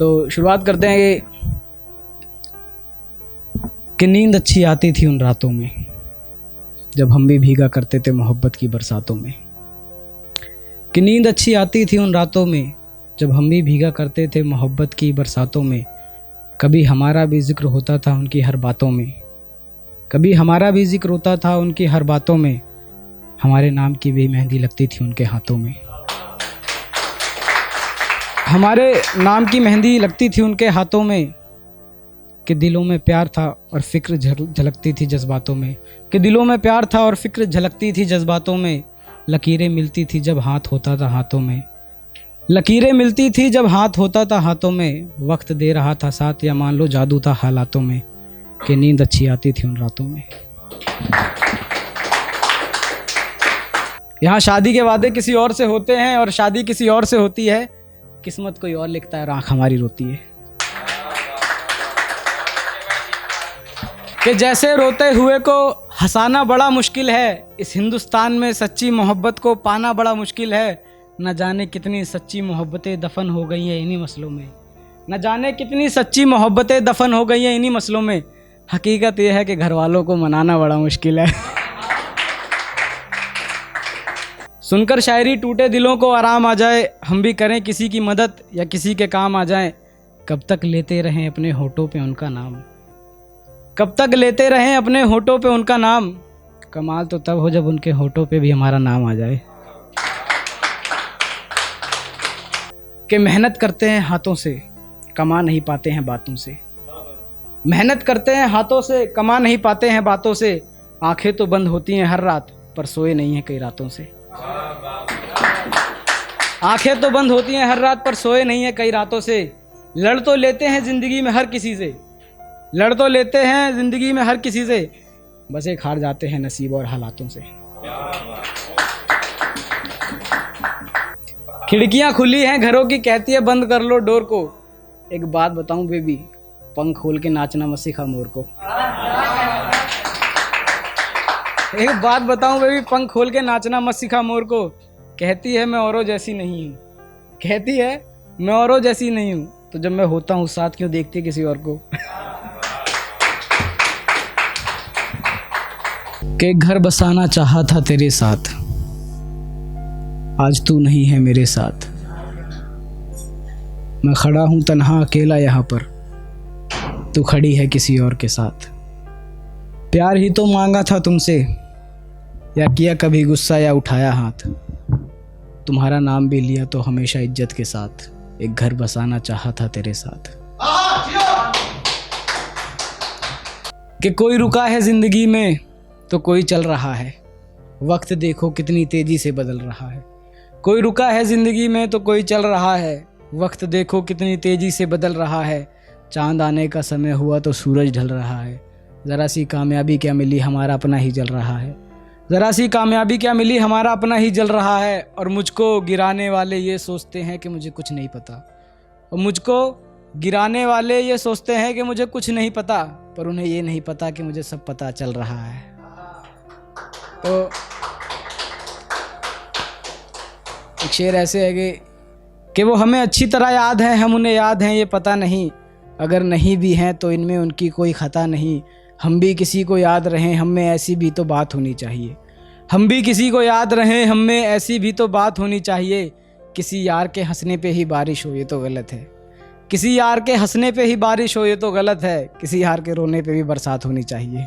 तो शुरुआत करते हैं कि नींद अच्छी आती थी उन रातों में जब हम भी भीगा करते थे मोहब्बत की बरसातों में। कि नींद अच्छी आती थी उन रातों में जब हम भी भीगा करते थे मोहब्बत की बरसातों में। कभी हमारा भी जिक्र होता था उनकी हर बातों में, कभी हमारा भी जिक्र होता था उनकी हर बातों में। हमारे नाम की भी मेहंदी लगती थी उनके हाथों में, हमारे नाम की मेहंदी लगती थी उनके हाथों में। कि दिलों में प्यार था और फिक्र झलकती थी जज्बातों में, कि दिलों में प्यार था और फिक्र झलकती थी जज्बातों में। लकीरें मिलती थी जब हाथ होता था हाथों में, लकीरें मिलती थी जब हाथ होता था हाथों में। वक्त दे रहा था साथ या मान लो जादू था हालातों में। कि नींद अच्छी आती थी उन रातों में। यहाँ शादी के वादे किसी और से होते हैं और शादी किसी और से होती है। किस्मत कोई और लिखता है और आँख हमारी रोती है। कि जैसे रोते हुए को हंसाना बड़ा मुश्किल है, इस हिंदुस्तान में सच्ची मोहब्बत को पाना बड़ा मुश्किल है। न जाने कितनी सच्ची मोहब्बतें दफन हो गई हैं इन्हीं मसलों में, न जाने कितनी सच्ची मोहब्बतें दफन हो गई हैं इन्हीं मसलों में। हकीकत यह है कि घर वालों को मनाना बड़ा मुश्किल है। सुनकर शायरी टूटे दिलों को आराम आ जाए, हम भी करें किसी की मदद या किसी के काम आ जाएं। कब तक लेते रहें अपने होठों पे उनका नाम, कब तक लेते रहें अपने होठों पे उनका नाम। कमाल तो तब हो जब उनके होठों पे भी हमारा नाम आ जाए। कि मेहनत करते हैं हाथों से कमा नहीं पाते हैं बातों से, मेहनत करते हैं हाथों से कमा नहीं पाते हैं बातों से। आंखें तो बंद होती हैं हर रात पर सोए नहीं हैं कई रातों से, आंखें तो बंद होती हैं हर रात पर सोए नहीं हैं कई रातों से। लड़ तो लेते हैं जिंदगी में हर किसी से, लड़ तो लेते हैं जिंदगी में हर किसी से, बस एक हार जाते हैं नसीब और हालातों से। खिड़कियां खुली हैं घरों की कहती है बंद कर लो डोर को। एक बात बताऊं बेबी, पंख खोल के नाचना मत सिखा मोर को। एक बात बताऊं बेबी, पंख खोल के नाचना मत सिखा मोर को। कहती है मैं औरों जैसी नहीं हूँ, कहती है मैं औरों जैसी नहीं हूँ, तो जब मैं होता हूँ साथ क्यों देखती किसी और को। कि घर बसाना चाहा था तेरे साथ, आज तू नहीं है मेरे साथ। मैं खड़ा हूं तन्हा अकेला यहाँ पर, तू खड़ी है किसी और के साथ। प्यार ही तो मांगा था तुमसे, या किया कभी गुस्सा या उठाया हाथ। तुम्हारा नाम भी लिया तो हमेशा इज्जत के साथ। एक घर बसाना चाहा था तेरे साथ। कि कोई रुका है जिंदगी में तो कोई चल रहा है, वक्त देखो कितनी तेजी से बदल रहा है। कोई रुका है जिंदगी में तो कोई चल रहा है, वक्त देखो कितनी तेजी से बदल रहा है। चांद आने का समय हुआ तो सूरज ढल रहा है। ज़रा सी कामयाबी क्या मिली हमारा अपना ही जल रहा है, ज़रा सी कामयाबी क्या मिली हमारा अपना ही जल रहा है। और मुझको गिराने वाले ये सोचते हैं कि मुझे कुछ नहीं पता, और मुझको गिराने वाले ये सोचते हैं कि मुझे कुछ नहीं पता, पर उन्हें ये नहीं पता कि मुझे सब पता चल रहा है। तो एक शेर ऐसे है कि वो हमें अच्छी तरह याद है, हम उन्हें याद हैं ये पता नहीं। अगर नहीं भी हैं तो इनमें उनकी कोई खता नहीं। हम भी किसी को याद रहें, हम में ऐसी भी तो बात होनी चाहिए। हम भी किसी को याद रहें, हम में ऐसी भी तो बात होनी चाहिए। किसी यार के हंसने पे ही बारिश हो ये तो गलत है, किसी यार के हंसने पे ही बारिश हो ये तो गलत है। किसी यार के रोने पे भी बरसात होनी चाहिए।